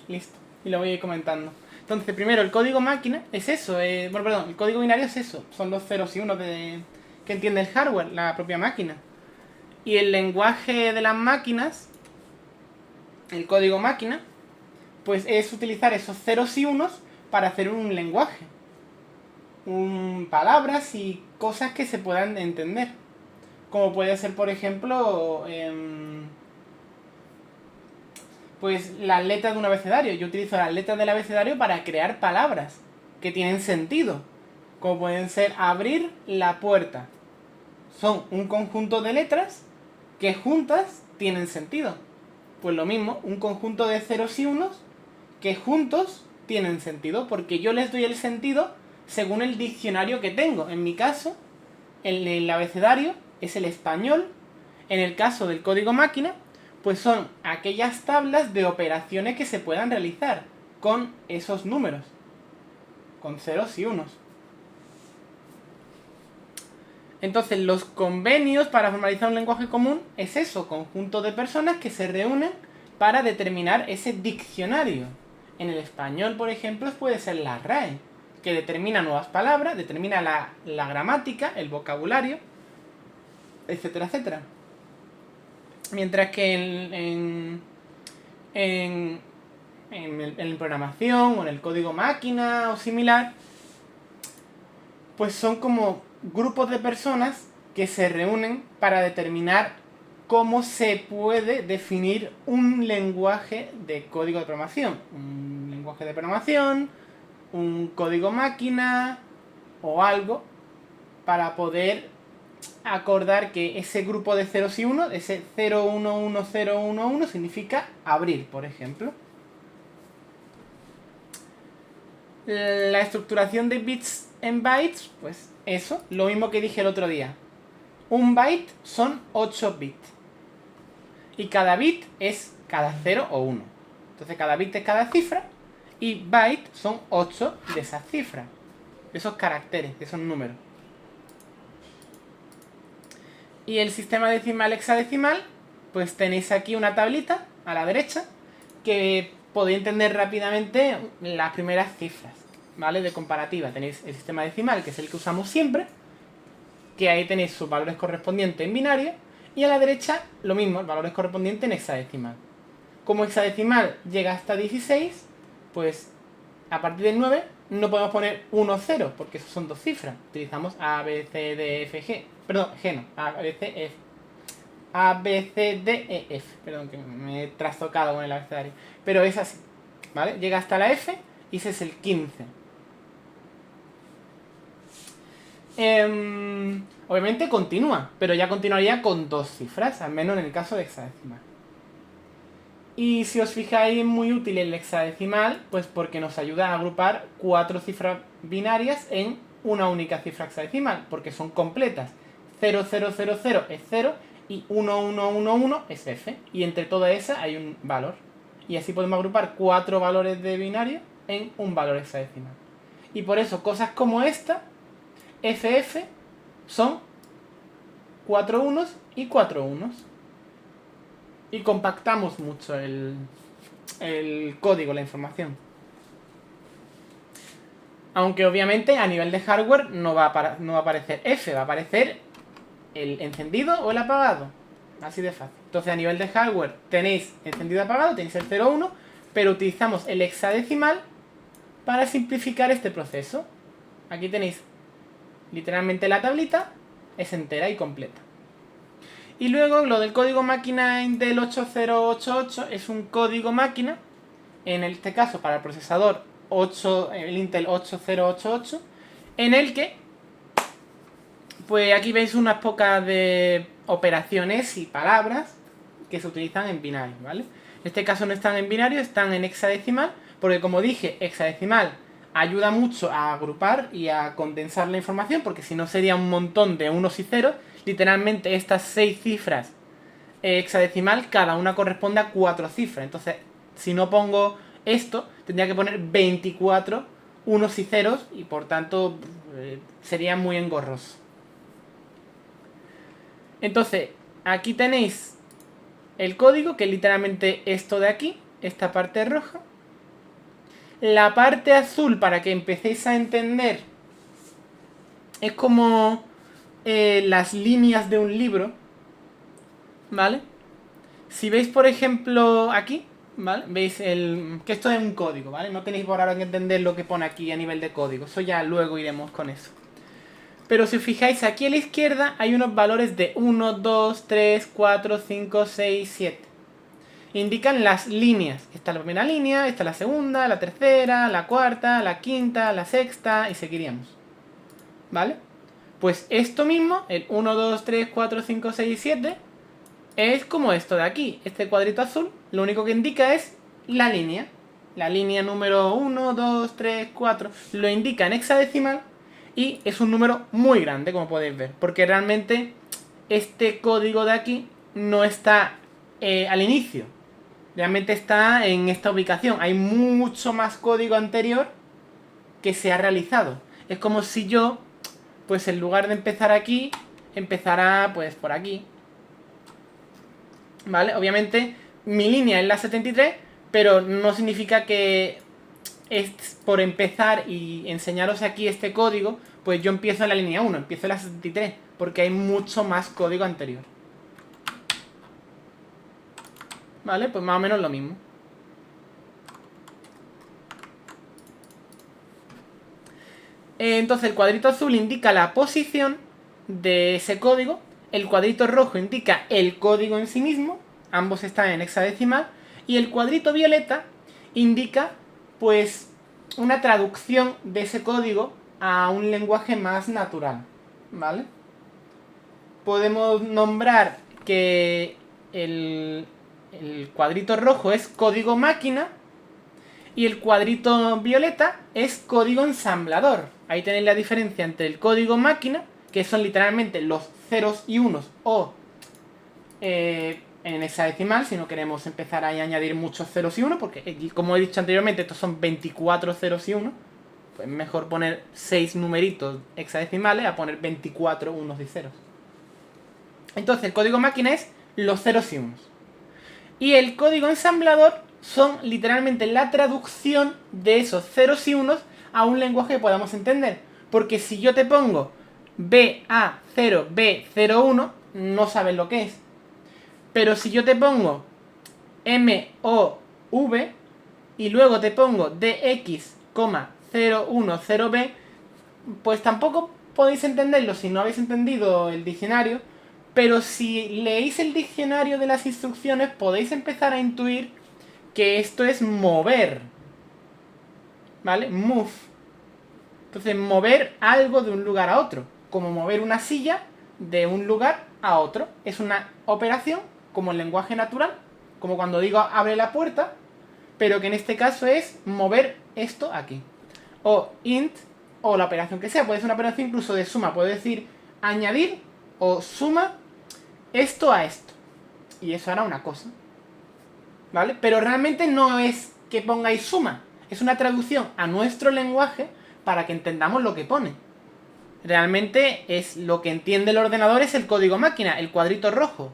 Listo. Y lo voy a ir comentando. Entonces, primero, el código máquina es eso. Bueno, perdón, el código binario es eso. Son los ceros y unos que entiende el hardware, la propia máquina. Y el lenguaje de las máquinas, el código máquina, pues es utilizar esos ceros y unos para hacer un lenguaje. Palabras y cosas que se puedan entender. Como puede ser, por ejemplo, pues las letras de un abecedario. Yo utilizo las letras del abecedario para crear palabras que tienen sentido. Como pueden ser abrir la puerta. Son un conjunto de letras que juntas tienen sentido. Pues lo mismo, un conjunto de ceros y unos que juntos tienen sentido, porque yo les doy el sentido según el diccionario que tengo. En mi caso, el abecedario es el español. En el caso del código máquina, pues son aquellas tablas de operaciones que se puedan realizar con esos números, con ceros y unos. Entonces, los convenios para formalizar un lenguaje común es eso, conjunto de personas que se reúnen para determinar ese diccionario. En el español, por ejemplo, puede ser la RAE, que determina nuevas palabras, determina la gramática, el vocabulario, etcétera, etcétera. Mientras que en programación o en el código máquina o similar, pues son como grupos de personas que se reúnen para determinar cómo se puede definir un lenguaje de código de programación. Un lenguaje de programación, un código máquina o algo para poder acordar que ese grupo de ceros y unos, ese 011011 significa abrir, por ejemplo. La estructuración de bits en bytes, pues eso, lo mismo que dije el otro día. Un byte son 8 bits. Y cada bit es cada 0 o 1. Entonces cada bit es cada cifra y byte son 8 de esas cifras. De esos caracteres, de esos números. Y el sistema decimal hexadecimal, pues tenéis aquí una tablita a la derecha que podéis entender rápidamente las primeras cifras, ¿vale? De comparativa. Tenéis el sistema decimal, que es el que usamos siempre, que ahí tenéis sus valores correspondientes en binario, y a la derecha lo mismo, los valores correspondientes en hexadecimal. Como hexadecimal llega hasta 16, pues a partir del 9 no podemos poner 1, 0, porque esos son dos cifras. Utilizamos A, B, C, D, F, G. Perdón, G no. A, B, C, F. A, B, C, D, E, F. Perdón, que me he trastocado con el abecedario. Pero es así, ¿vale? Llega hasta la F y ese es el 15. Obviamente continúa, pero ya continuaría con dos cifras, al menos en el caso de hexadecimal. Y si os fijáis, es muy útil el hexadecimal, pues porque nos ayuda a agrupar 4 cifras binarias en una única cifra hexadecimal, porque son completas. 0000 es 0 y 1111 es F. Y entre todas esas hay un valor. Y así podemos agrupar 4 valores de binario en un valor hexadecimal. Y por eso cosas como esta, FF, son 4 unos y 4 unos. Y compactamos mucho el código, la información. Aunque obviamente a nivel de hardware no va a aparecer F, va a aparecer el encendido o el apagado. Así de fácil. Entonces a nivel de hardware tenéis encendido y apagado, tenéis el 01, pero utilizamos el hexadecimal para simplificar este proceso. Aquí tenéis literalmente la tablita, es entera y completa. Y luego lo del código máquina Intel 8088 es un código máquina, en este caso para el procesador el Intel 8088, en el que, pues aquí veis unas pocas de operaciones y palabras que se utilizan en binario, ¿vale? En este caso no están en binario, están en hexadecimal, porque como dije, hexadecimal ayuda mucho a agrupar y a condensar la información, porque si no sería un montón de unos y ceros. Literalmente estas 6 cifras hexadecimal, cada una corresponde a 4 cifras. Entonces, si no pongo esto, tendría que poner 24 unos y ceros y por tanto sería muy engorroso. Entonces, aquí tenéis el código, que es literalmente esto de aquí, esta parte roja. La parte azul, para que empecéis a entender, es como las líneas de un libro, ¿vale? Si veis, por ejemplo, aquí, ¿vale? Veis que esto es un código, ¿vale? No tenéis por ahora que entender lo que pone aquí a nivel de código. Eso ya luego iremos con eso. Pero si os fijáis, aquí a la izquierda hay unos valores de 1, 2, 3, 4, 5, 6, 7. Indican las líneas. Esta es la primera línea, esta es la segunda, la tercera, la cuarta, la quinta, la sexta y seguiríamos. ¿Vale? Pues esto mismo, el 1, 2, 3, 4, 5, 6 y 7, es como esto de aquí. Este cuadrito azul lo único que indica es la línea. La línea número 1, 2, 3, 4 lo indica en hexadecimal y es un número muy grande, como podéis ver. Porque realmente este código de aquí no está al inicio. Realmente está en esta ubicación. Hay mucho más código anterior que se ha realizado. Es como si yo, pues en lugar de empezar aquí, empezara pues por aquí. ¿Vale? Obviamente mi línea es la 73, pero no significa que es por empezar y enseñaros aquí este código, pues yo empiezo en la línea 1, empiezo en la 73, porque hay mucho más código anterior. ¿Vale? Pues más o menos lo mismo. Entonces el cuadrito azul indica la posición de ese código, el cuadrito rojo indica el código en sí mismo, ambos están en hexadecimal, y el cuadrito violeta indica pues una traducción de ese código a un lenguaje más natural, ¿vale? Podemos nombrar que el cuadrito rojo es código máquina y el cuadrito violeta es código ensamblador. Ahí tenéis la diferencia entre el código máquina, que son literalmente los ceros y unos, o en hexadecimal, si no queremos empezar a añadir muchos ceros y unos, porque como he dicho anteriormente, estos son 24 ceros y unos, pues mejor poner 6 numeritos hexadecimales a poner 24 unos y ceros. Entonces el código máquina es los ceros y unos. Y el código ensamblador son literalmente la traducción de esos ceros y unos a un lenguaje que podamos entender. Porque si yo te pongo BA0, B01, no sabes lo que es. Pero si yo te pongo MOV y luego te pongo DX,010B, pues tampoco podéis entenderlo si no habéis entendido el diccionario. Pero si leéis el diccionario de las instrucciones podéis empezar a intuir que esto es mover. ¿Vale? Move. Entonces, mover algo de un lugar a otro. Como mover una silla de un lugar a otro. Es una operación como el lenguaje natural. Como cuando digo abre la puerta. Pero que en este caso es mover esto aquí. O int, o la operación que sea. Puede ser una operación incluso de suma. Puedo decir añadir o suma esto a esto. Y eso hará una cosa. ¿Vale? Pero realmente no es que pongáis suma. Es una traducción a nuestro lenguaje para que entendamos lo que pone. Realmente es lo que entiende el ordenador es el código máquina, el cuadrito rojo.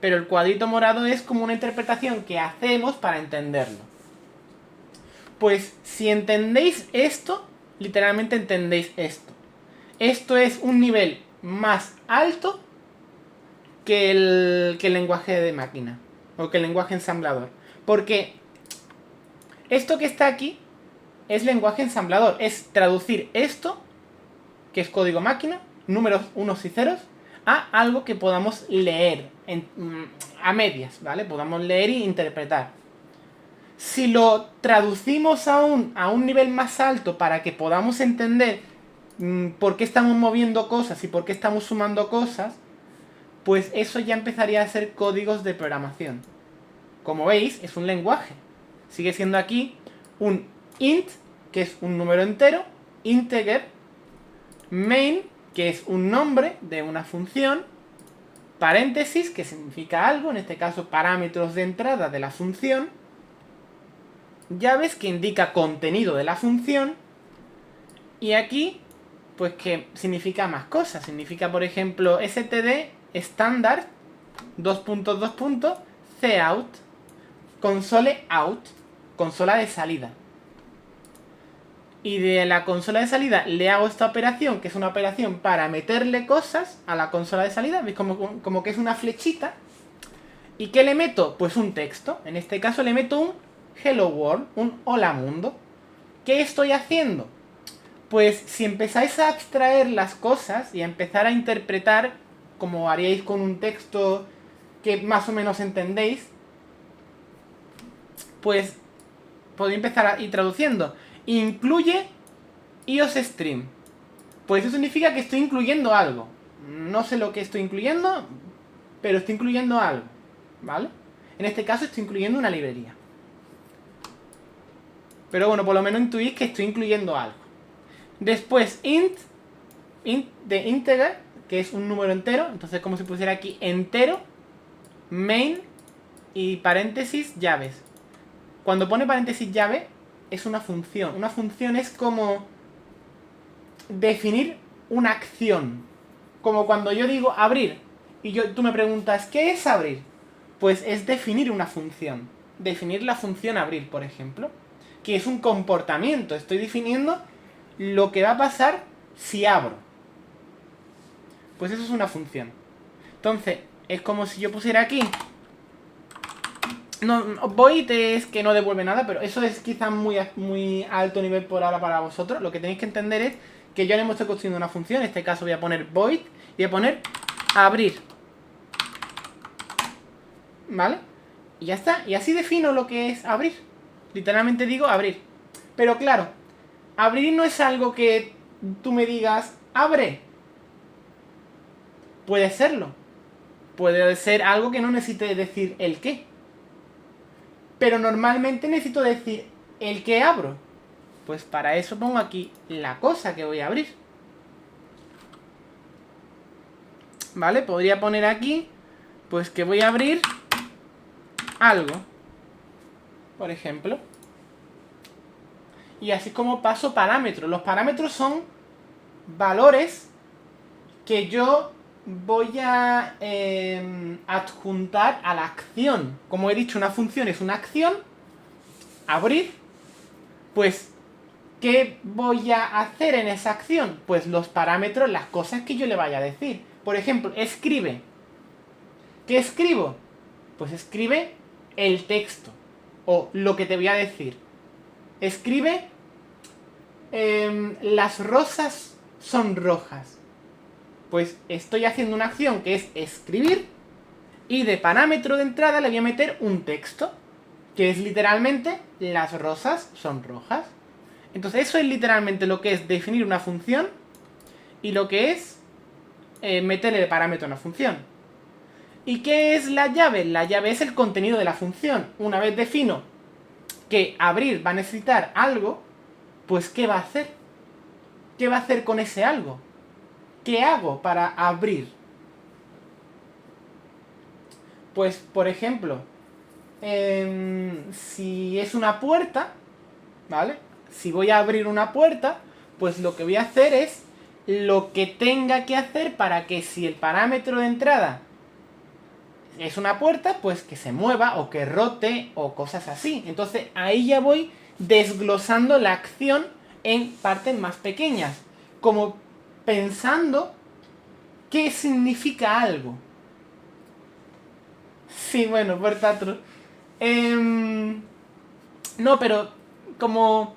Pero el cuadrito morado es como una interpretación que hacemos para entenderlo. Pues si entendéis esto, literalmente entendéis esto. Esto es un nivel más alto que el lenguaje de máquina. O que el lenguaje ensamblador. Porque esto que está aquí es lenguaje ensamblador. Es traducir esto, que es código máquina, números unos y ceros, a algo que podamos leer a medias, ¿vale? Podamos leer e interpretar. Si lo traducimos a un nivel más alto para que podamos entender por qué estamos moviendo cosas y por qué estamos sumando cosas, pues eso ya empezaría a ser códigos de programación. Como veis, es un lenguaje. Sigue siendo aquí un int, que es un número entero, integer, main, que es un nombre de una función, paréntesis, que significa algo, en este caso parámetros de entrada de la función, llaves, que indica contenido de la función, y aquí, pues que significa más cosas. Significa, por ejemplo, std, standard, cout, console out, consola de salida. y de la consola de salida le hago esta operación, que es una operación para meterle cosas a la consola de salida, ¿veis? Como que es una flechita. ¿Y qué le meto? Pues un texto. En este caso le meto un Hello World, un Hola Mundo. ¿Qué estoy haciendo? Pues si empezáis a abstraer las cosas y a empezar a interpretar, como haríais con un texto que más o menos entendéis, pues podéis empezar a ir traduciendo. Incluye iOS Stream. Pues eso significa que estoy incluyendo algo. No sé lo que estoy incluyendo, pero estoy incluyendo algo, ¿vale? En este caso estoy incluyendo una librería. Pero bueno, por lo menos intuís que estoy incluyendo algo. Después int de integer, que es un número entero. Entonces como si pusiera aquí entero, main y paréntesis llaves. Cuando pone paréntesis llave es una función. Una función es como definir una acción. Como cuando yo digo abrir y tú me preguntas ¿qué es abrir? Pues es definir una función. Definir la función abrir, por ejemplo, que es un comportamiento. Estoy definiendo lo que va a pasar si abro. Pues eso es una función. Entonces, es como si yo pusiera aquí. No, void es que no devuelve nada, pero eso es quizás muy alto nivel por ahora para vosotros. Lo que tenéis que entender es que yo ahora mismo estoy construyendo una función. En este caso voy a poner void y voy a poner abrir. ¿Vale? Y ya está. Y así defino lo que es abrir. Literalmente digo abrir. Pero claro, abrir no es algo que tú me digas abre. Puede serlo. Puede ser algo que no necesite decir el qué. Pero normalmente necesito decir el que abro. Pues para eso pongo aquí la cosa que voy a abrir. ¿Vale? Podría poner aquí, pues que voy a abrir algo. Por ejemplo. Y así como paso parámetros. Los parámetros son valores que yo voy a adjuntar a la acción. Como he dicho, una función es una acción. Abrir. Pues, ¿qué voy a hacer en esa acción? Pues los parámetros, las cosas que yo le vaya a decir. Por ejemplo, escribe. ¿Qué escribo? Pues escribe el texto. O lo que te voy a decir. Escribe las rosas son rojas. Pues estoy haciendo una acción que es escribir. Y de parámetro de entrada le voy a meter un texto. Que es literalmente las rosas son rojas. Entonces eso es literalmente lo que es definir una función. Y lo que es meterle el parámetro a una función. ¿Y qué es la llave? La llave es el contenido de la función. Una vez defino que abrir va a necesitar algo, pues ¿qué va a hacer? ¿Qué va a hacer con ese algo? ¿Qué hago para abrir? Pues, por ejemplo, si es una puerta, ¿vale? Si voy a abrir una puerta, pues lo que voy a hacer es lo que tenga que hacer para que si el parámetro de entrada es una puerta, pues que se mueva o que rote o cosas así. Entonces ahí ya voy desglosando la acción en partes más pequeñas, como pensando qué significa algo. Sí, bueno, por tanto. No, pero como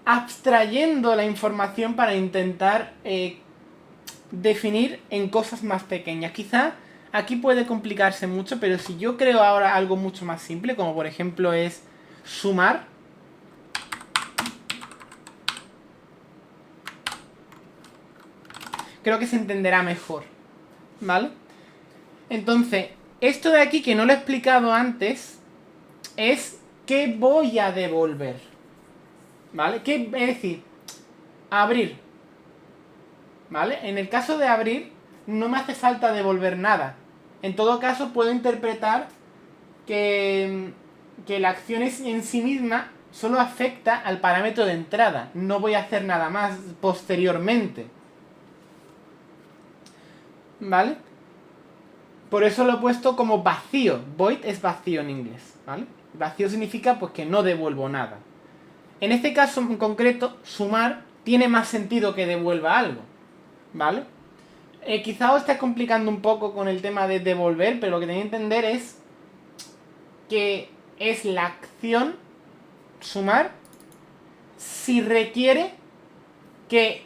abstrayendo la información para intentar definir en cosas más pequeñas. Quizá aquí puede complicarse mucho, pero si yo creo ahora algo mucho más simple, como por ejemplo es sumar. Creo que se entenderá mejor, ¿vale? Entonces, esto de aquí que no lo he explicado antes es qué voy a devolver, ¿vale? Es decir, abrir, ¿vale? En el caso de abrir, no me hace falta devolver nada. En todo caso, puedo interpretar que la acción en sí misma solo afecta al parámetro de entrada. No voy a hacer nada más posteriormente. ¿Vale? Por eso lo he puesto como vacío. Void es vacío en inglés, ¿vale? Vacío significa pues que no devuelvo nada. en este caso en concreto, sumar tiene más sentido que devuelva algo, ¿vale? Quizá os esté complicando un poco con el tema de devolver, pero lo que tenéis que entender es que es la acción sumar si requiere que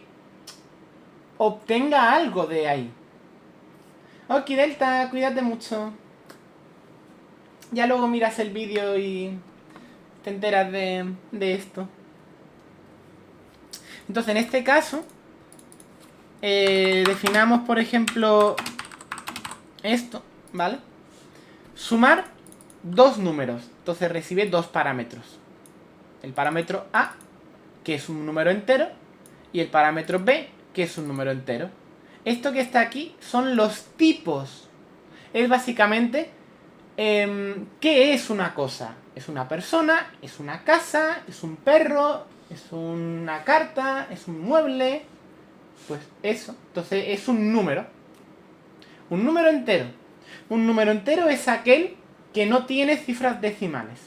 obtenga algo de ahí. Ok, Delta, cuídate mucho. Ya luego miras el vídeo y te enteras de esto. Entonces, en este caso, definamos, por ejemplo, esto, ¿vale? Sumar dos números. Entonces recibe dos parámetros. El parámetro A, que es un número entero, y el parámetro B, que es un número entero. Esto que está aquí son los tipos. Es básicamente ¿qué es una cosa? ¿Es una persona? ¿Es una casa? ¿Es un perro? ¿Es una carta? ¿Es un mueble? Pues eso. Entonces es un número. Un número entero. Un número entero es aquel que no tiene cifras decimales.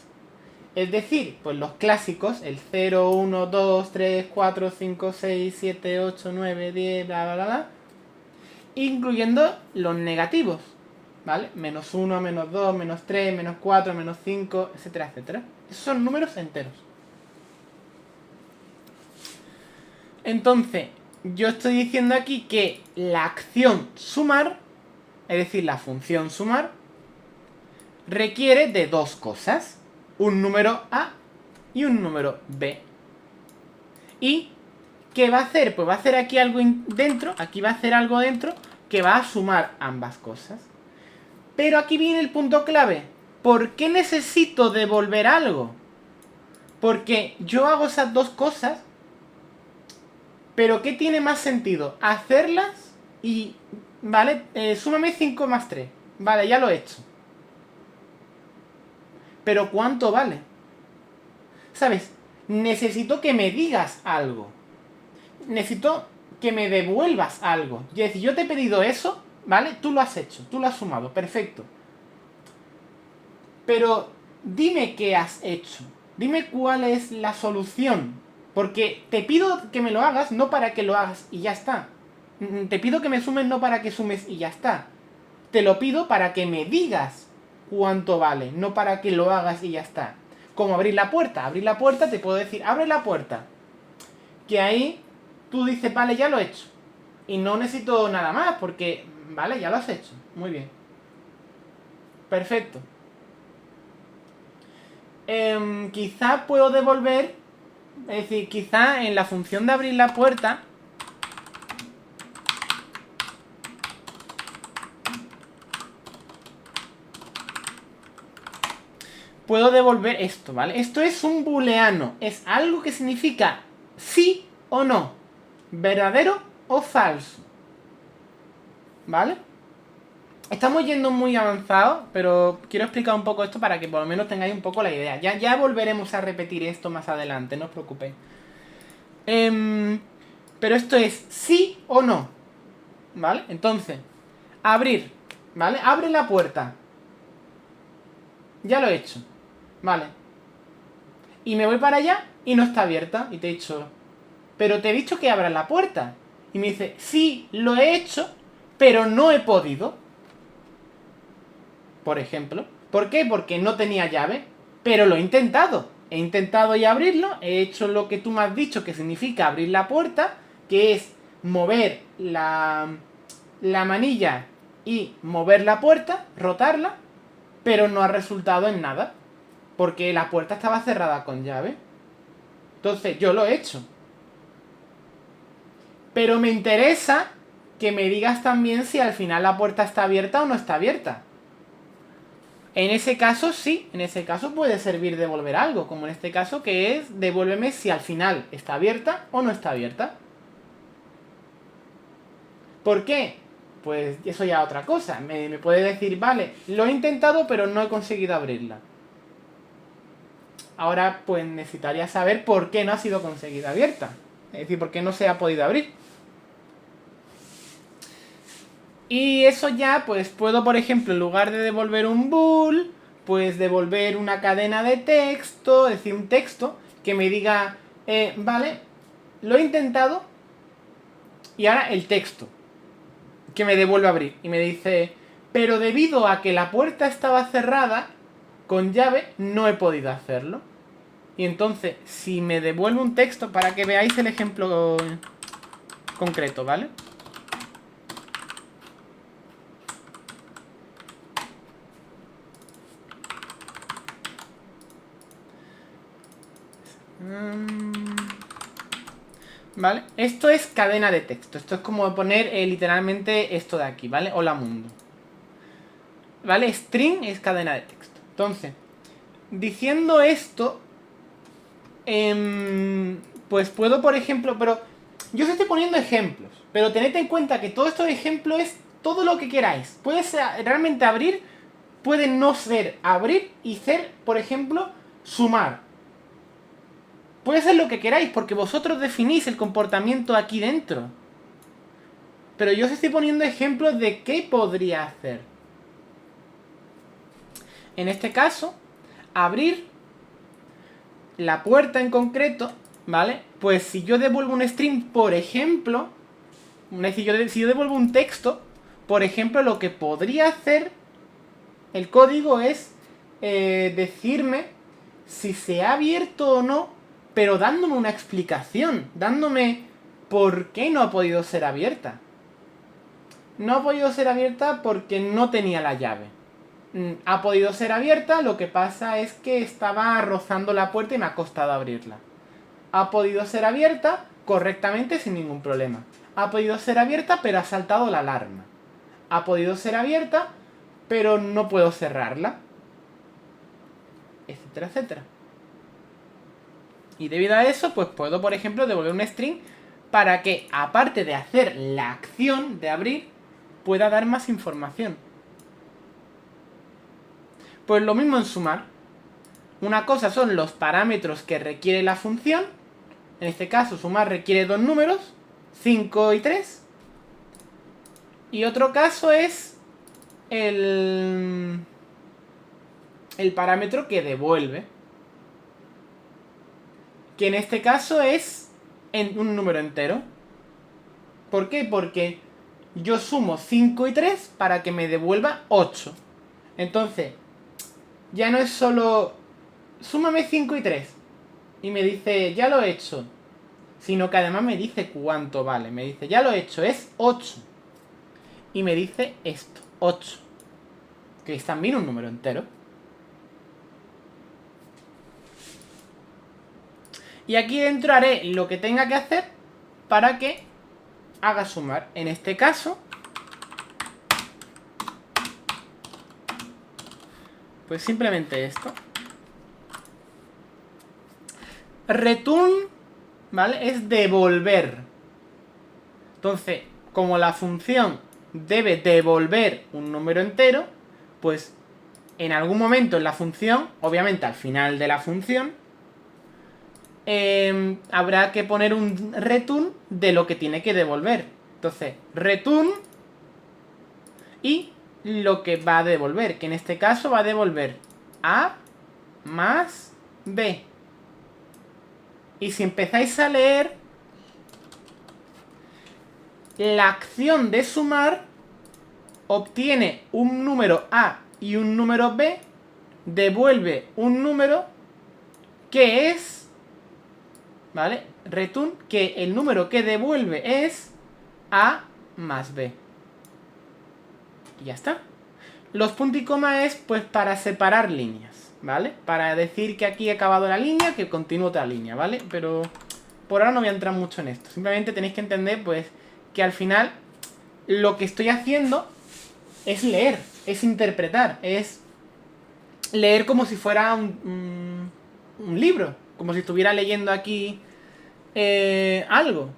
Es decir, pues los clásicos, el 0, 1, 2, 3, 4, 5, 6, 7, 8, 9, 10, bla, bla, bla, bla. Incluyendo los negativos, ¿vale? Menos 1, menos 2, menos 3, menos 4, menos 5, etcétera, etcétera. Esos son números enteros. Entonces, yo estoy diciendo aquí que la acción sumar, es decir, la función sumar, requiere de dos cosas. Un número A y un número B. ¿Y qué va a hacer? Pues va a hacer aquí algo dentro, aquí va a hacer algo dentro que va a sumar ambas cosas. Pero aquí viene el punto clave. ¿Por qué necesito devolver algo? Porque yo hago esas dos cosas, pero ¿qué tiene más sentido? Hacerlas y... ¿vale? Súmame 5 más 3. Vale, ya lo he hecho. Pero ¿cuánto vale? ¿Sabes? Necesito que me digas algo. Necesito que me devuelvas algo. Es decir, yo te he pedido eso, ¿vale? Tú lo has hecho, tú lo has sumado, perfecto. Pero dime qué has hecho. Dime cuál es la solución. Porque te pido que me lo hagas, no para que lo hagas y ya está. Te pido que me sumes, no para que sumes y ya está. Te lo pido para que me digas cuánto vale, no para que lo hagas y ya está. Como abrir la puerta. Abrir la puerta te puedo decir, abre la puerta. Que ahí tú dices, vale, ya lo he hecho. Y no necesito nada más, porque, vale, ya lo has hecho. Muy bien. Perfecto. Quizá puedo devolver, es decir, quizá en la función de abrir la puerta, puedo devolver esto, ¿vale? Esto es un booleano, es algo que significa sí o no, verdadero o falso, ¿vale? Estamos yendo muy avanzado, pero quiero explicar un poco esto para que por lo menos tengáis un poco la idea. Ya volveremos a repetir esto más adelante, no os preocupéis. Pero esto es sí o no, ¿vale? Entonces, abrir, ¿vale? Abre la puerta. Ya lo he hecho, ¿vale? Y me voy para allá y no está abierta. Y te he dicho, pero te he dicho que abras la puerta. Y me dice, sí, lo he hecho, pero no he podido. Por ejemplo. ¿Por qué? Porque no tenía llave. Pero lo he intentado. He intentado ya abrirlo. He hecho lo que tú me has dicho que significa abrir la puerta. Que es mover la manilla y mover la puerta, rotarla. Pero no ha resultado en nada. Porque la puerta estaba cerrada con llave. Entonces yo lo he hecho. Pero me interesa que me digas también si al final la puerta está abierta o no está abierta. En ese caso sí, en ese caso puede servir devolver algo, como en este caso que es devuélveme si al final está abierta o no está abierta. ¿Por qué? Pues eso ya es otra cosa. Me puede decir, vale, lo he intentado pero no he conseguido abrirla. Ahora pues necesitaría saber por qué no ha sido conseguida abierta. Es decir, por qué no se ha podido abrir. Y eso ya, pues puedo, por ejemplo, en lugar de devolver un bool, pues devolver una cadena de texto, es decir, un texto que me diga, vale, lo he intentado y ahora el texto que me devuelve a abrir y me dice, pero debido a que la puerta estaba cerrada con llave no he podido hacerlo. Y entonces, si me devuelve un texto para que veáis el ejemplo concreto, ¿vale? ¿Vale? Esto es cadena de texto. Esto es como poner literalmente esto de aquí, ¿vale? Hola mundo. ¿Vale? String es cadena de texto. Entonces, diciendo esto, pues puedo, por ejemplo, pero yo os estoy poniendo ejemplos, pero tened en cuenta que todo estos ejemplos es todo lo que queráis. Puede ser realmente abrir, puede no ser abrir y ser, por ejemplo, sumar. Puede ser lo que queráis, porque vosotros definís el comportamiento aquí dentro. Pero yo os estoy poniendo ejemplos de qué podría hacer. En este caso, abrir la puerta en concreto, ¿vale? Pues si yo devuelvo un string, por ejemplo, si yo devuelvo un texto, por ejemplo, lo que podría hacer el código es decirme si se ha abierto o no, pero dándome una explicación, dándome por qué no ha podido ser abierta. No ha podido ser abierta porque no tenía la llave. Ha podido ser abierta, lo que pasa es que estaba rozando la puerta y me ha costado abrirla. Ha podido ser abierta correctamente sin ningún problema. Ha podido ser abierta pero ha saltado la alarma. Ha podido ser abierta pero no puedo cerrarla. Etcétera, etcétera. Y debido a eso, pues puedo, por ejemplo, devolver un string para que, aparte de hacer la acción de abrir, pueda dar más información. Pues lo mismo en sumar. Una cosa son los parámetros que requiere la función. En este caso, sumar requiere dos números, 5 y 3. Y otro caso es el parámetro que devuelve. Que en este caso es un número entero. ¿Por qué? Porque yo sumo 5 y 3 para que me devuelva 8. Entonces, ya no es solo súmame 5 y 3 y me dice, ya lo he hecho, sino que además me dice cuánto vale. Me dice, ya lo he hecho, es 8. Y me dice esto, 8, que es también un número entero. Y aquí dentro haré lo que tenga que hacer para que haga sumar. En este caso, pues simplemente esto. Return, ¿vale? Es devolver. Entonces, como la función debe devolver un número entero, pues en algún momento en la función, obviamente al final de la función, habrá que poner un return de lo que tiene que devolver. Entonces, return y lo que va a devolver, que en este caso va a devolver A más B. Y si empezáis a leer, la acción de sumar obtiene un número A y un número B, devuelve un número que es, ¿vale? Return, que el número que devuelve es A más B. Y ya está. Los puntos y coma es pues para separar líneas, ¿vale? Para decir que aquí he acabado la línea, que continúa otra línea, ¿vale? Pero por ahora no voy a entrar mucho en esto. Simplemente tenéis que entender pues que al final lo que estoy haciendo es leer, es interpretar, es leer como si fuera un libro, como si estuviera leyendo aquí algo.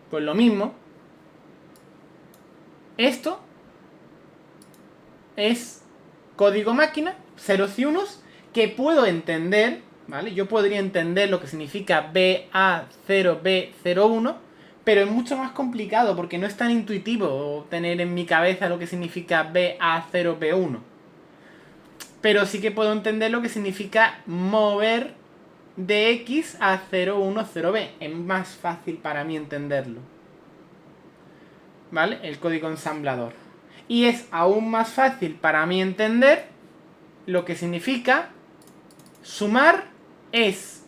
Pues lo mismo. Esto es código máquina, ceros y unos, que puedo entender, ¿vale? Yo podría entender lo que significa BA0, B01, pero es mucho más complicado porque no es tan intuitivo tener en mi cabeza lo que significa BA0, B1. Pero sí que puedo entender lo que significa mover de X a 0, 1, 0B. Es más fácil para mí entenderlo. ¿Vale? El código ensamblador. Y es aún más fácil para mí entender lo que significa sumar es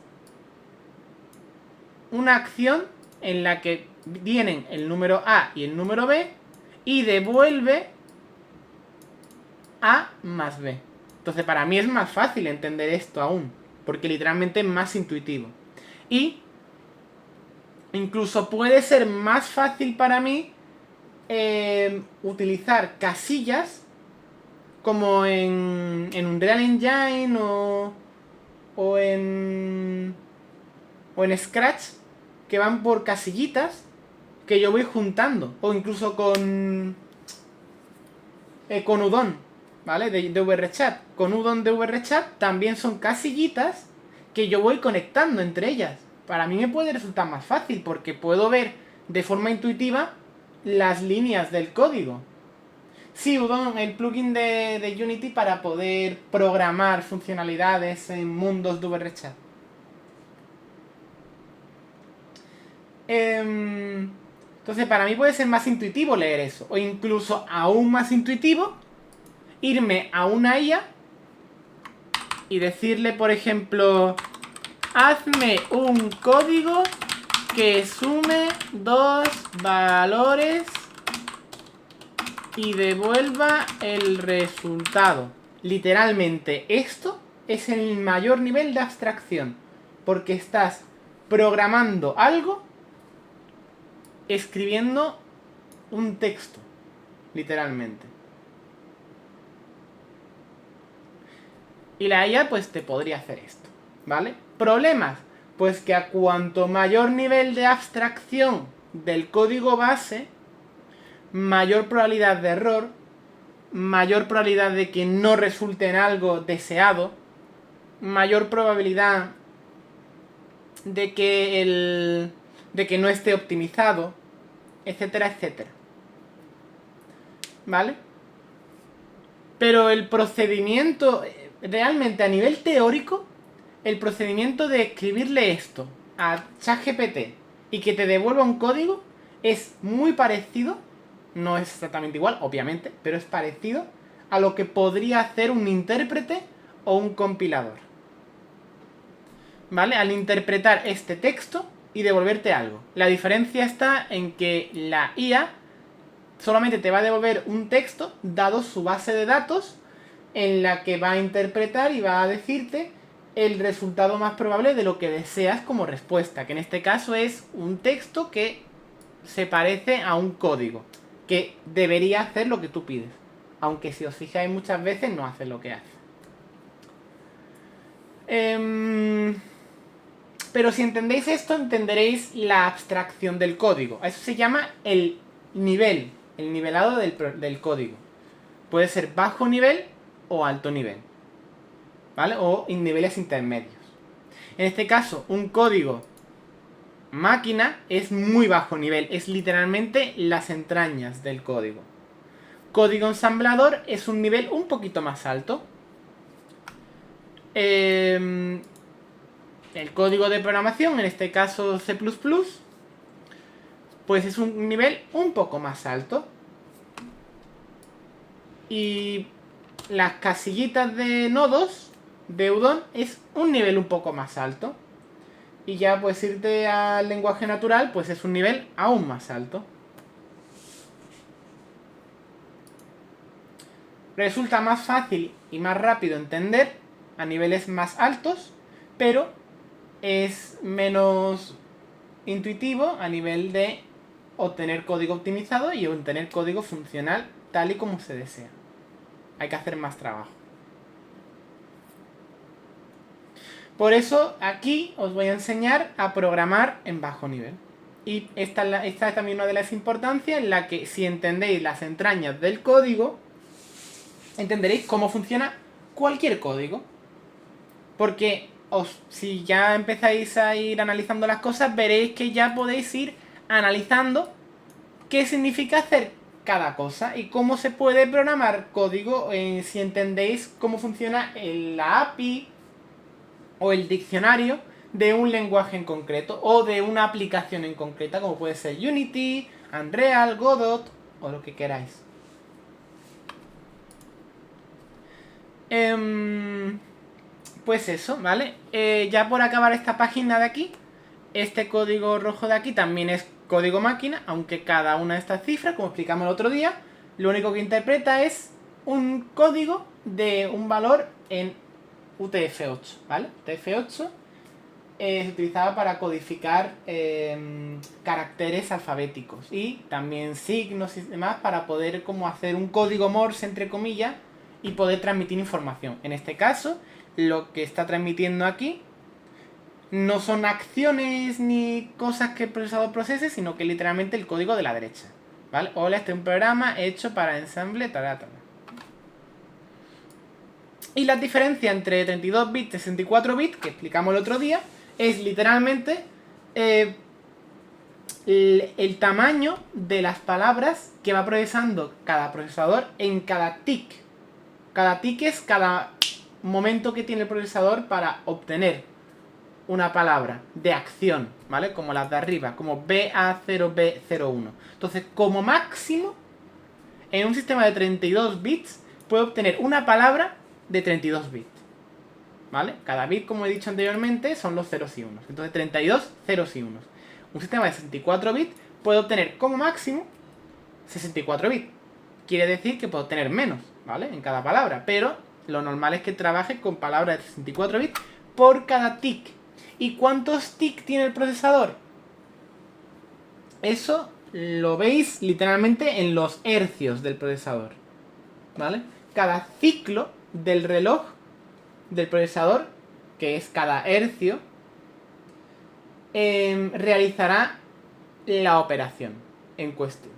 una acción en la que vienen el número A y el número B y devuelve A más B. Entonces para mí es más fácil entender esto aún, porque literalmente es más intuitivo. Y incluso puede ser más fácil para mí utilizar casillas como en Unreal Engine o en Scratch, que van por casillitas que yo voy juntando, o incluso con Udon, ¿vale? De VRChat. Con Udon de VRChat también son casillitas que yo voy conectando entre ellas. Para mí me puede resultar más fácil porque puedo ver de forma intuitiva las líneas del código. Sí, Udon, el plugin de Unity para poder programar funcionalidades en mundos de VRChat. Entonces para mí puede ser más intuitivo leer eso. O incluso aún más intuitivo irme a una IA y decirle, por ejemplo, hazme un código que sume dos valores y devuelva el resultado. Literalmente esto es el mayor nivel de abstracción, porque estás programando algo escribiendo un texto, literalmente. Y la IA pues te podría hacer esto, ¿vale? Problemas, pues que a cuanto mayor nivel de abstracción del código base, mayor probabilidad de error, mayor probabilidad de que no resulte en algo deseado, mayor probabilidad de que no esté optimizado, etcétera, etcétera. ¿Vale? Pero el procedimiento, realmente a nivel teórico, el procedimiento de escribirle esto a ChatGPT y que te devuelva un código es muy parecido, no es exactamente igual, obviamente, pero es parecido a lo que podría hacer un intérprete o un compilador. ¿Vale? Al interpretar este texto y devolverte algo. La diferencia está en que la IA solamente te va a devolver un texto dado su base de datos en la que va a interpretar y va a decirte el resultado más probable de lo que deseas como respuesta, que en este caso es un texto que se parece a un código, que debería hacer lo que tú pides, aunque si os fijáis muchas veces no hace lo que hace. Pero si entendéis esto, entenderéis la abstracción del código. Eso se llama el nivel, el nivelado del código. Puede ser bajo nivel o alto nivel, ¿vale? O en niveles intermedios. En este caso, un código máquina es muy bajo nivel, es literalmente las entrañas del código. Código ensamblador es un nivel un poquito más alto. El código de programación, en este caso C++, pues es un nivel un poco más alto. Y las casillitas de nodos de Udon es un nivel un poco más alto. Y ya pues irte al lenguaje natural, pues es un nivel aún más alto. Resulta más fácil y más rápido entender a niveles más altos, pero es menos intuitivo a nivel de obtener código optimizado y obtener código funcional tal y como se desea. Hay que hacer más trabajo. Por eso aquí os voy a enseñar a programar en bajo nivel. Y esta es también una de las importancias en la que si entendéis las entrañas del código, entenderéis cómo funciona cualquier código. Porque si ya empezáis a ir analizando las cosas, veréis que ya podéis ir analizando qué significa hacer cada cosa y cómo se puede programar código si entendéis cómo funciona la API o el diccionario de un lenguaje en concreto o de una aplicación en concreta, como puede ser Unity, Unreal, Godot o lo que queráis. Pues eso, ¿vale? Ya por acabar esta página de aquí, este código rojo de aquí también es código máquina, aunque cada una de estas cifras, como explicamos el otro día, lo único que interpreta es un código de un valor en UTF-8, ¿vale? UTF-8 se utilizaba para codificar caracteres alfabéticos y también signos y demás para poder como hacer un código Morse, entre comillas, y poder transmitir información. En este caso, lo que está transmitiendo aquí no son acciones ni cosas que el procesador procese, sino que literalmente el código de la derecha. ¿Vale? Hola, este es un programa hecho para ensamble, tal. Y la diferencia entre 32 bits y 64 bits, que explicamos el otro día, es literalmente el tamaño de las palabras que va procesando cada procesador en cada tick. Cada tick es cada momento que tiene el procesador para obtener una palabra de acción, ¿vale? Como las de arriba, como BA0, B01. Entonces, como máximo, en un sistema de 32 bits, puede obtener una palabra de 32 bits, ¿vale? Cada bit, como he dicho anteriormente, son los ceros y unos. Entonces, 32 ceros y unos. Un sistema de 64 bits puede obtener como máximo 64 bits. Quiere decir que puede obtener menos, ¿vale? En cada palabra, pero lo normal es que trabaje con palabras de 64 bits por cada tick. ¿Y cuántos tick tiene el procesador? Eso lo veis literalmente en los hercios del procesador, ¿vale? Cada ciclo del reloj del procesador, que es cada hercio, realizará la operación en cuestión.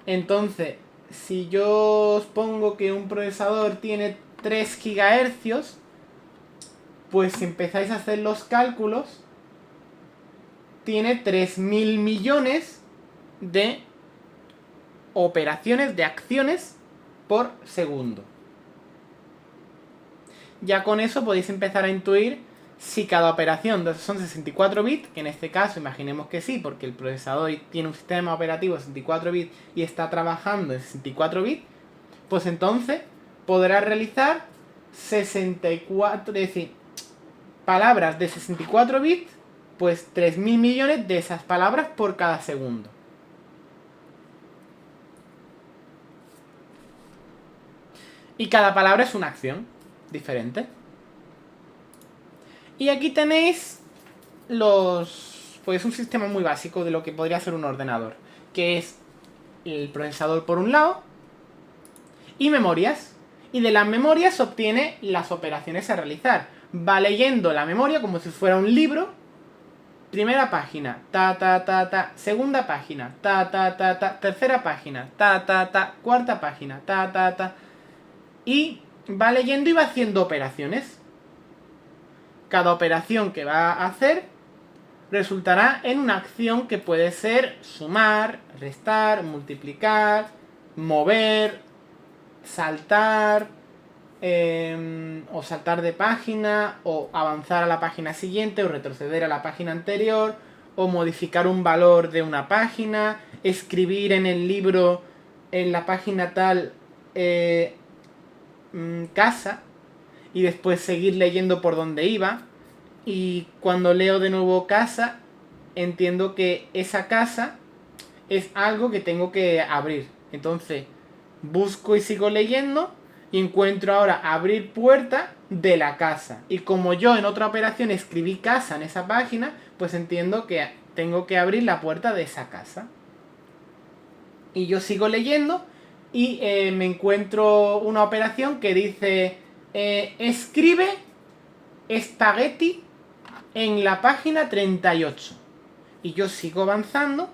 Entonces, si yo os pongo que un procesador tiene 3 GHz, pues si empezáis a hacer los cálculos, tiene 3.000 millones de operaciones, de acciones por segundo. Ya con eso podéis empezar a intuir si cada operación son 64 bits, que en este caso imaginemos que sí, porque el procesador tiene un sistema operativo de 64 bits y está trabajando en 64 bits, pues entonces podrá realizar 64, es decir, palabras de 64 bits, pues 3.000 millones de esas palabras por cada segundo. Y cada palabra es una acción diferente. Y aquí tenéis pues un sistema muy básico de lo que podría ser un ordenador, que es el procesador por un lado y memorias. Y de las memorias obtiene las operaciones a realizar. Va leyendo la memoria como si fuera un libro. Primera página, ta. Segunda página, ta. Tercera página, ta. Cuarta página, ta. Y va leyendo y va haciendo operaciones. Cada operación que va a hacer resultará en una acción que puede ser sumar, restar, multiplicar, mover, saltar, o saltar de página, o avanzar a la página siguiente, o retroceder a la página anterior, o modificar un valor de una página, escribir en el libro, en la página tal, casa, y después seguir leyendo por donde iba. Y cuando leo de nuevo casa, entiendo que esa casa es algo que tengo que abrir. Entonces busco y sigo leyendo y encuentro ahora abrir puerta de la casa. Y como yo en otra operación escribí casa en esa página, pues entiendo que tengo que abrir la puerta de esa casa. Y yo sigo leyendo y me encuentro una operación que dice escribe espagueti en la página 38. Y yo sigo avanzando.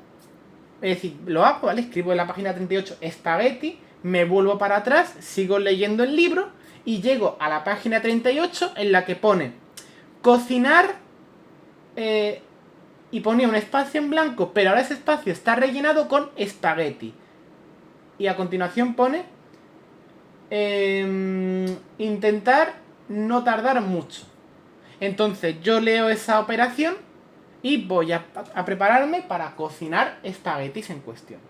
Es decir, lo hago, ¿vale? Escribo en la página 38 espagueti, me vuelvo para atrás, sigo leyendo el libro y llego a la página 38 en la que pone cocinar y ponía un espacio en blanco, pero ahora ese espacio está rellenado con espagueti. Y a continuación pone intentar no tardar mucho. Entonces yo leo esa operación y voy a prepararme para cocinar espaguetis en cuestión.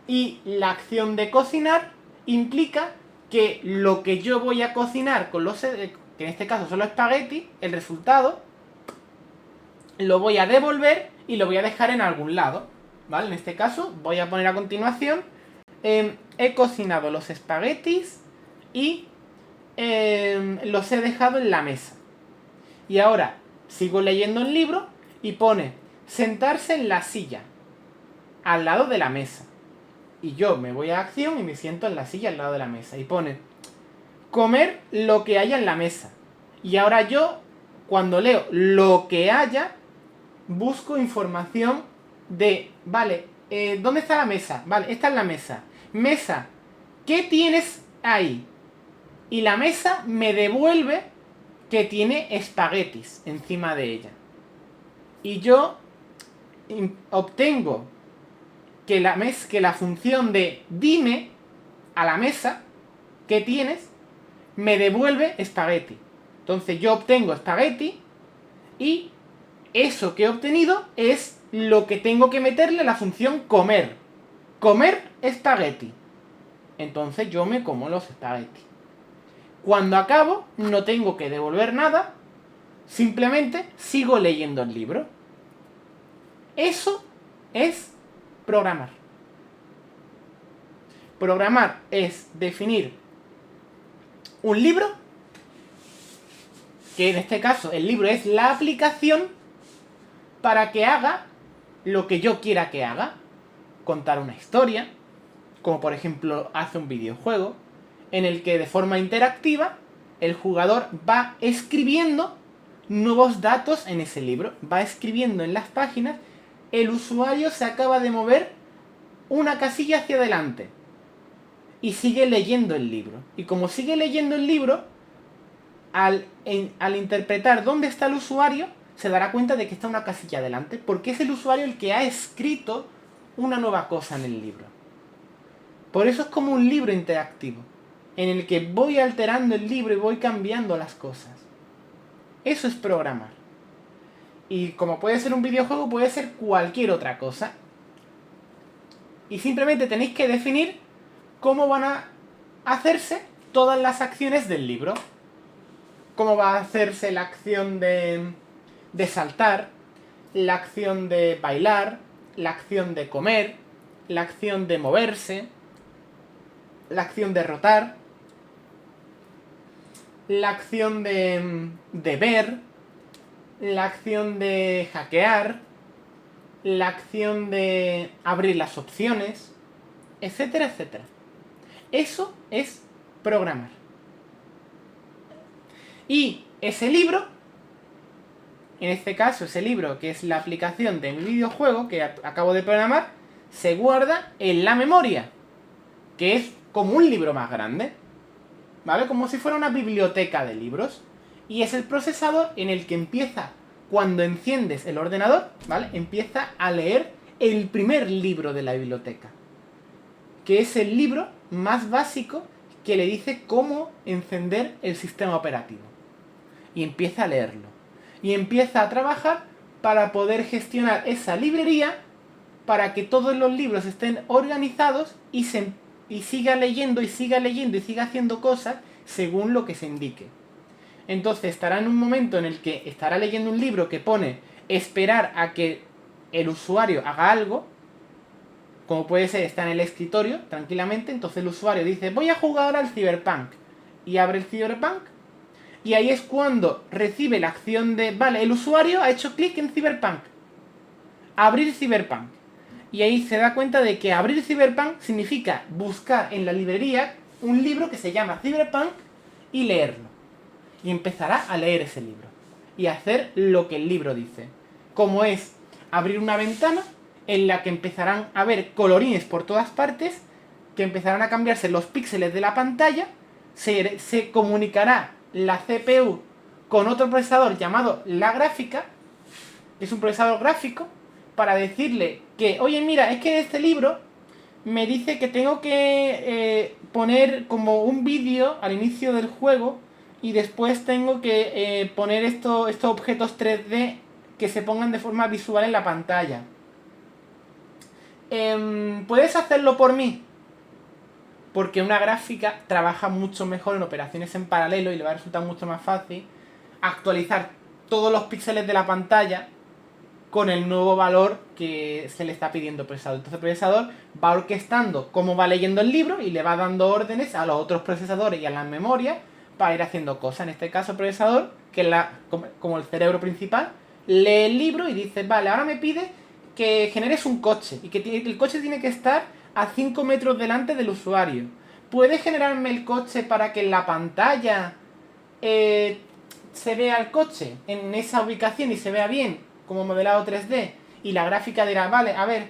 Y la acción de cocinar implica que lo que yo voy a cocinar con los, que en este caso son los espaguetis, el resultado, lo voy a devolver y lo voy a dejar en algún lado, ¿vale? En este caso voy a poner a continuación, he cocinado los espaguetis y los he dejado en la mesa. Y ahora sigo leyendo el libro y pone sentarse en la silla, al lado de la mesa. Y yo me voy a acción y me siento en la silla al lado de la mesa. Y pone comer lo que haya en la mesa. Y ahora yo, cuando leo lo que haya, busco información de, vale, ¿dónde está la mesa? Vale, esta es la mesa. Mesa, ¿qué tienes ahí? Y la mesa me devuelve que tiene espaguetis encima de ella. Y yo obtengo que la función de dime a la mesa que tienes me devuelve espagueti. Entonces yo obtengo espagueti y eso que he obtenido es lo que tengo que meterle a la función comer. Comer espagueti. Entonces yo me como los espaguetis. Cuando acabo, no tengo que devolver nada, simplemente sigo leyendo el libro. Eso es programar. Programar es definir un libro, que en este caso el libro es la aplicación para que haga lo que yo quiera que haga. Contar una historia, como por ejemplo hace un videojuego, en el que de forma interactiva el jugador va escribiendo nuevos datos en ese libro, va escribiendo en las páginas, el usuario se acaba de mover una casilla hacia adelante y sigue leyendo el libro. Y como sigue leyendo el libro, al interpretar dónde está el usuario, se dará cuenta de que está una casilla adelante, porque es el usuario el que ha escrito una nueva cosa en el libro. Por eso es como un libro interactivo, en el que voy alterando el libro y voy cambiando las cosas. Eso es programar. Y como puede ser un videojuego, puede ser cualquier otra cosa. Y simplemente tenéis que definir cómo van a hacerse todas las acciones del libro. Cómo va a hacerse la acción de saltar, la acción de bailar, la acción de comer, la acción de moverse, la acción de rotar, la acción de ver, la acción de hackear, la acción de abrir las opciones, etcétera, etcétera. Eso es programar. Y ese libro, en este caso ese libro que es la aplicación de mi videojuego que acabo de programar, se guarda en la memoria, que es como un libro más grande, ¿vale? Como si fuera una biblioteca de libros. Y es el procesador en el que empieza, cuando enciendes el ordenador, ¿vale? Empieza a leer el primer libro de la biblioteca, que es el libro más básico que le dice cómo encender el sistema operativo. Y empieza a leerlo. Y empieza a trabajar para poder gestionar esa librería para que todos los libros estén organizados y siga leyendo y siga leyendo y siga haciendo cosas según lo que se indique. Entonces estará en un momento en el que estará leyendo un libro que pone esperar a que el usuario haga algo, como puede ser, está en el escritorio tranquilamente, entonces el usuario dice voy a jugar al Cyberpunk y abre el Cyberpunk y ahí es cuando recibe la acción de vale, el usuario ha hecho clic en Cyberpunk, abrir Cyberpunk, y ahí se da cuenta de que abrir Cyberpunk significa buscar en la librería un libro que se llama Cyberpunk y leerlo. Y empezará a leer ese libro. Y a hacer lo que el libro dice. Como es abrir una ventana en la que empezarán a ver colorines por todas partes, que empezarán a cambiarse los píxeles de la pantalla, se comunicará la CPU con otro procesador llamado la gráfica, que es un procesador gráfico, para decirle que, oye mira, es que en este libro me dice que tengo que poner como un vídeo al inicio del juego Y después tengo que poner estos objetos 3D que se pongan de forma visual en la pantalla. ¿Puedes hacerlo por mí? Porque una gráfica trabaja mucho mejor en operaciones en paralelo y le va a resultar mucho más fácil actualizar todos los píxeles de la pantalla con el nuevo valor que se le está pidiendo al procesador. Entonces el procesador va orquestando cómo va leyendo el libro y le va dando órdenes a los otros procesadores y a las memorias para ir haciendo cosas. En este caso el procesador, que es como el cerebro principal, lee el libro y dice, vale, ahora me pide que generes un coche y que el coche tiene que estar a 5 metros delante del usuario. ¿Puedes generarme el coche para que en la pantalla se vea el coche en esa ubicación y se vea bien como modelado 3D? Y la gráfica dirá, vale, a ver,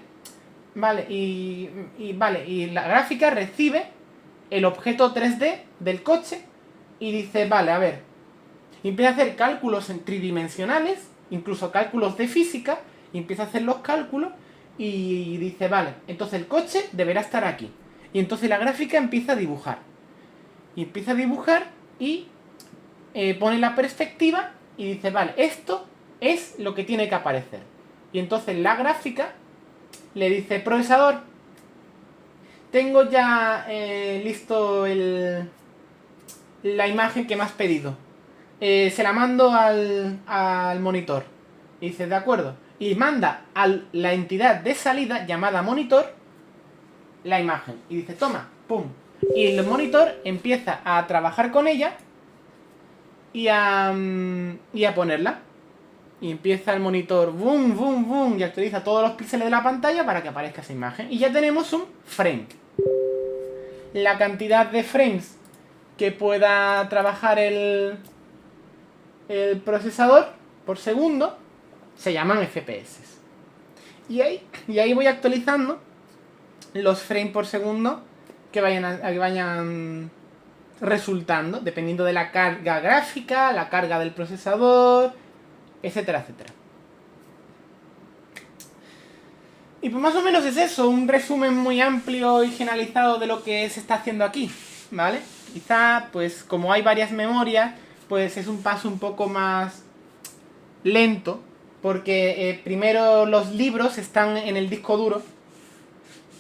vale, y la gráfica recibe el objeto 3D del coche y dice, vale, a ver, y empieza a hacer cálculos en tridimensionales, incluso cálculos de física, y empieza a hacer los cálculos y dice, vale, entonces el coche deberá estar aquí. Y entonces la gráfica empieza a dibujar. Y empieza a dibujar y pone la perspectiva y dice, vale, esto es lo que tiene que aparecer. Y entonces la gráfica le dice, procesador, tengo ya listo la imagen que me has pedido. Se la mando al monitor. Y dice, de acuerdo. Y manda a la entidad de salida llamada monitor la imagen. Y dice, toma, pum. Y el monitor empieza a trabajar con ella y a ponerla. Y empieza el monitor, boom, boom, boom, y actualiza todos los píxeles de la pantalla para que aparezca esa imagen. Y ya tenemos un frame. La cantidad de frames que pueda trabajar el procesador por segundo se llaman FPS. Y ahí voy actualizando los frames por segundo que vayan resultando, dependiendo de la carga gráfica, la carga del procesador, etcétera, etcétera. Y pues más o menos es eso, un resumen muy amplio y generalizado de lo que se está haciendo aquí, ¿vale? Quizá, pues como hay varias memorias, pues es un paso un poco más lento, porque primero los libros están en el disco duro,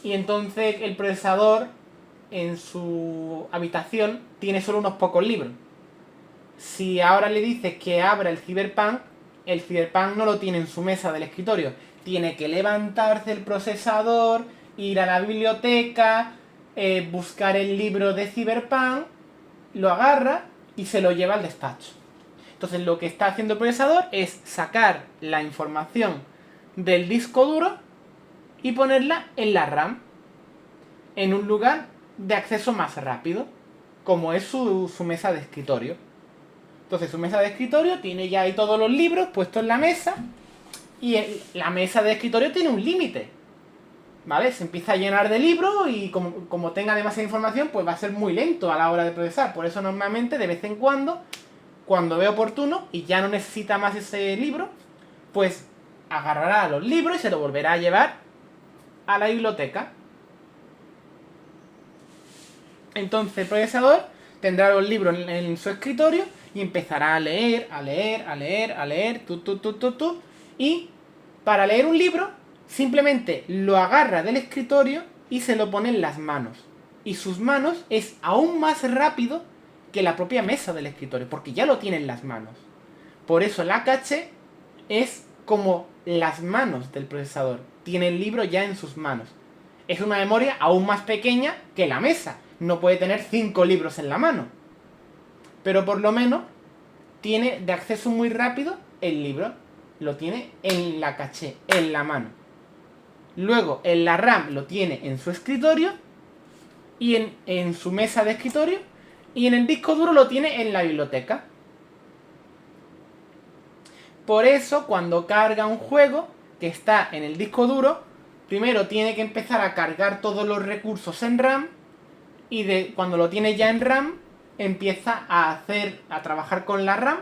y entonces el procesador en su habitación tiene solo unos pocos libros. Si ahora le dices que abra el Cyberpunk no lo tiene en su mesa del escritorio. Tiene que levantarse el procesador, ir a la biblioteca, buscar el libro de Cyberpunk, lo agarra y se lo lleva al despacho. Entonces lo que está haciendo el procesador es sacar la información del disco duro y ponerla en la RAM, en un lugar de acceso más rápido, como es su mesa de escritorio. Entonces su mesa de escritorio tiene ya ahí todos los libros puestos en la mesa, y la mesa de escritorio tiene un límite, ¿vale? Se empieza a llenar de libros y como tenga demasiada información, pues va a ser muy lento a la hora de procesar. Por eso normalmente, de vez en cuando ve oportuno y ya no necesita más ese libro, pues agarrará los libros y se lo volverá a llevar a la biblioteca. Entonces el procesador tendrá los libros en su escritorio y empezará a leer, y para leer un libro simplemente lo agarra del escritorio y se lo pone en las manos. Y sus manos es aún más rápido que la propia mesa del escritorio, porque ya lo tiene en las manos. Por eso la caché es como las manos del procesador. Tiene el libro ya en sus manos. Es una memoria aún más pequeña que la mesa. No puede tener 5 libros en la mano. Pero por lo menos tiene de acceso muy rápido el libro. Lo tiene en la caché, en la mano. Luego en la RAM lo tiene en su escritorio y en su mesa de escritorio, y en el disco duro lo tiene en la biblioteca. Por eso cuando carga un juego que está en el disco duro, primero tiene que empezar a cargar todos los recursos en RAM, y cuando lo tiene ya en RAM empieza a trabajar con la RAM,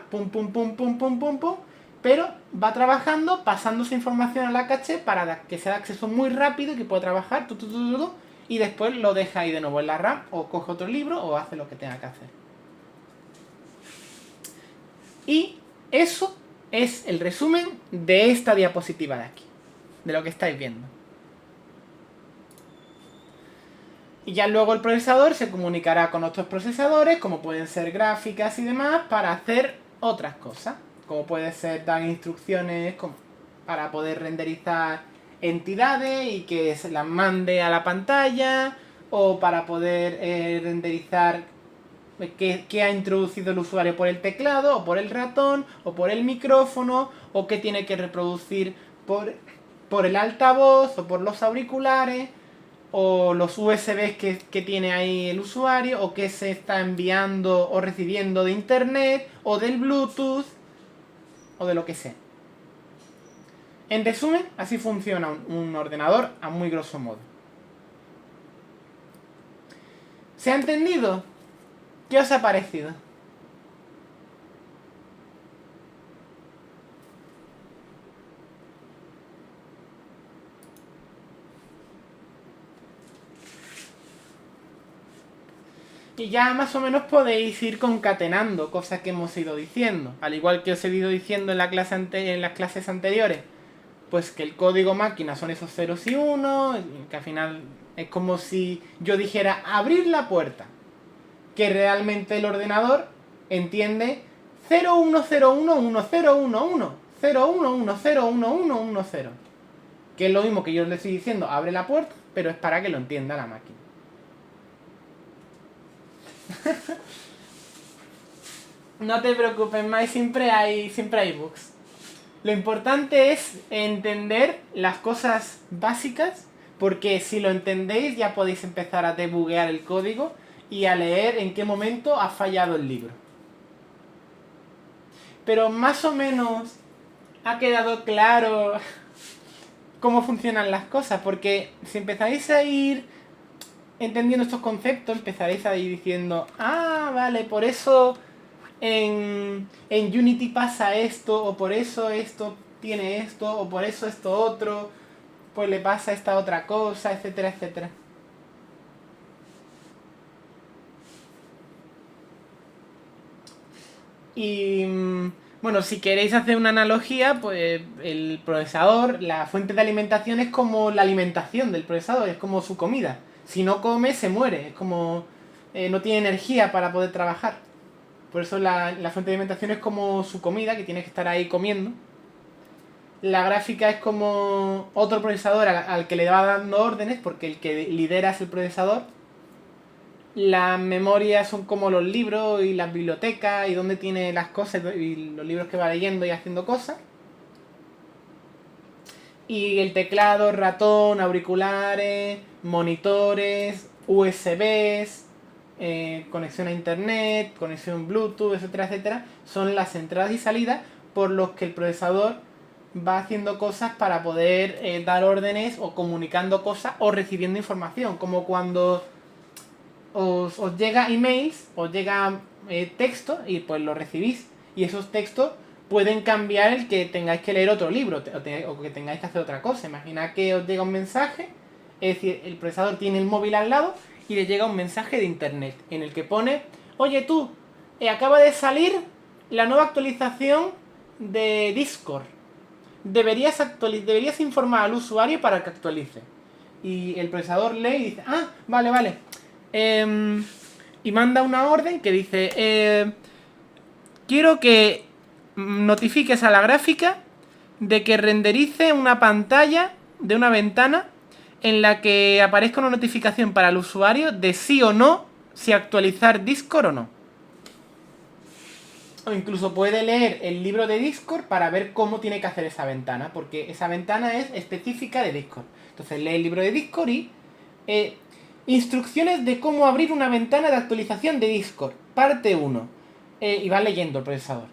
pero va trabajando, pasando esa información a la caché para que sea de acceso muy rápido y que pueda trabajar, y después lo deja ahí de nuevo en la RAM, o coge otro libro, o hace lo que tenga que hacer. Y eso es el resumen de esta diapositiva de aquí, de lo que estáis viendo. Y ya luego el procesador se comunicará con otros procesadores, como pueden ser gráficas y demás, para hacer otras cosas. Como puede ser dar instrucciones para poder renderizar entidades y que se las mande a la pantalla, o para poder renderizar qué ha introducido el usuario por el teclado, o por el ratón, o por el micrófono, o qué tiene que reproducir por el altavoz, o por los auriculares, o los USBs que tiene ahí el usuario, o qué se está enviando o recibiendo de internet, o del Bluetooth, o de lo que sea. En resumen, así funciona un ordenador a muy grosso modo. ¿Se ha entendido? ¿Qué os ha parecido? Y ya más o menos podéis ir concatenando cosas que hemos ido diciendo. Al igual que os he ido diciendo en las clases anteriores, pues que el código máquina son esos ceros y unos, que al final es como si yo dijera abrir la puerta. Que realmente el ordenador entiende 01011011, 01101110. Que es lo mismo que yo le estoy diciendo, abre la puerta, pero es para que lo entienda la máquina. No te preocupes, Mai, siempre hay bugs. Lo importante es entender las cosas básicas, porque si lo entendéis ya podéis empezar a debuguear el código y a leer en qué momento ha fallado el libro. Pero más o menos ha quedado claro cómo funcionan las cosas, porque si empezáis a ir entendiendo estos conceptos, empezaréis a ir diciendo, ah, vale, por eso en Unity pasa esto, o por eso esto tiene esto, o por eso esto otro, pues le pasa esta otra cosa, etcétera, etcétera. Y bueno, si queréis hacer una analogía, pues el procesador, la fuente de alimentación es como la alimentación del procesador, es como su comida. Si no come, se muere, es como no tiene energía para poder trabajar. Por eso la fuente de alimentación es como su comida, que tiene que estar ahí comiendo. La gráfica es como otro procesador al que le va dando órdenes, porque el que lidera es el procesador. Las memorias son como los libros y las bibliotecas y donde tiene las cosas y los libros que va leyendo y haciendo cosas. Y el teclado, ratón, auriculares, monitores, USBs, conexión a internet, conexión Bluetooth, etcétera, etcétera, son las entradas y salidas por los que el procesador va haciendo cosas para poder dar órdenes o comunicando cosas o recibiendo información, como cuando os llega emails, os llega texto y pues lo recibís. Y esos textos pueden cambiar el que tengáis que leer otro libro o que tengáis que hacer otra cosa. Imaginad que os llega un mensaje, es decir, el procesador tiene el móvil al lado y le llega un mensaje de internet en el que pone, oye tú, acaba de salir la nueva actualización de Discord. Deberías informar al usuario para que actualice. Y el procesador lee y dice, ah, vale. Y manda una orden que dice, quiero que notifiques a la gráfica de que renderice una pantalla de una ventana en la que aparezca una notificación para el usuario de sí o no, si actualizar Discord o no. O incluso puede leer el libro de Discord para ver cómo tiene que hacer esa ventana, porque esa ventana es específica de Discord. Entonces lee el libro de Discord y instrucciones de cómo abrir una ventana de actualización de Discord, parte 1. Y va leyendo el procesador.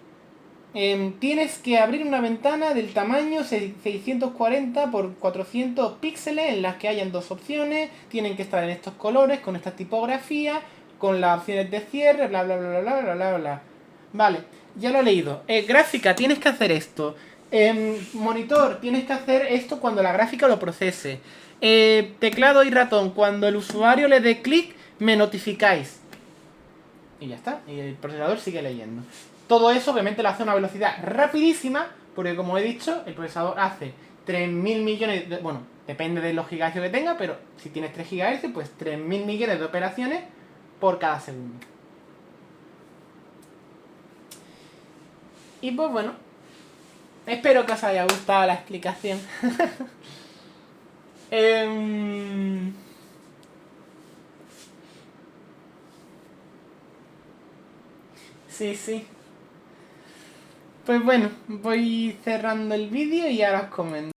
Tienes que abrir una ventana del tamaño 640 por 400 píxeles en las que hayan dos opciones, tienen que estar en estos colores, con esta tipografía, con las opciones de cierre, bla bla bla bla bla bla bla. Vale, ya lo he leído. Gráfica, tienes que hacer esto. Monitor, tienes que hacer esto cuando la gráfica lo procese. Teclado y ratón, cuando el usuario le dé clic, me notificáis. Y ya está, y el procesador sigue leyendo. Todo eso obviamente lo hace a una velocidad rapidísima, porque como he dicho, el procesador hace 3.000 millones, bueno, depende de los gigahercios que tenga, pero si tienes 3 gigahercios, pues 3.000 millones de operaciones por cada segundo. Y pues bueno, espero que os haya gustado la explicación. Sí, sí. Pues bueno, voy cerrando el vídeo y ahora os comento.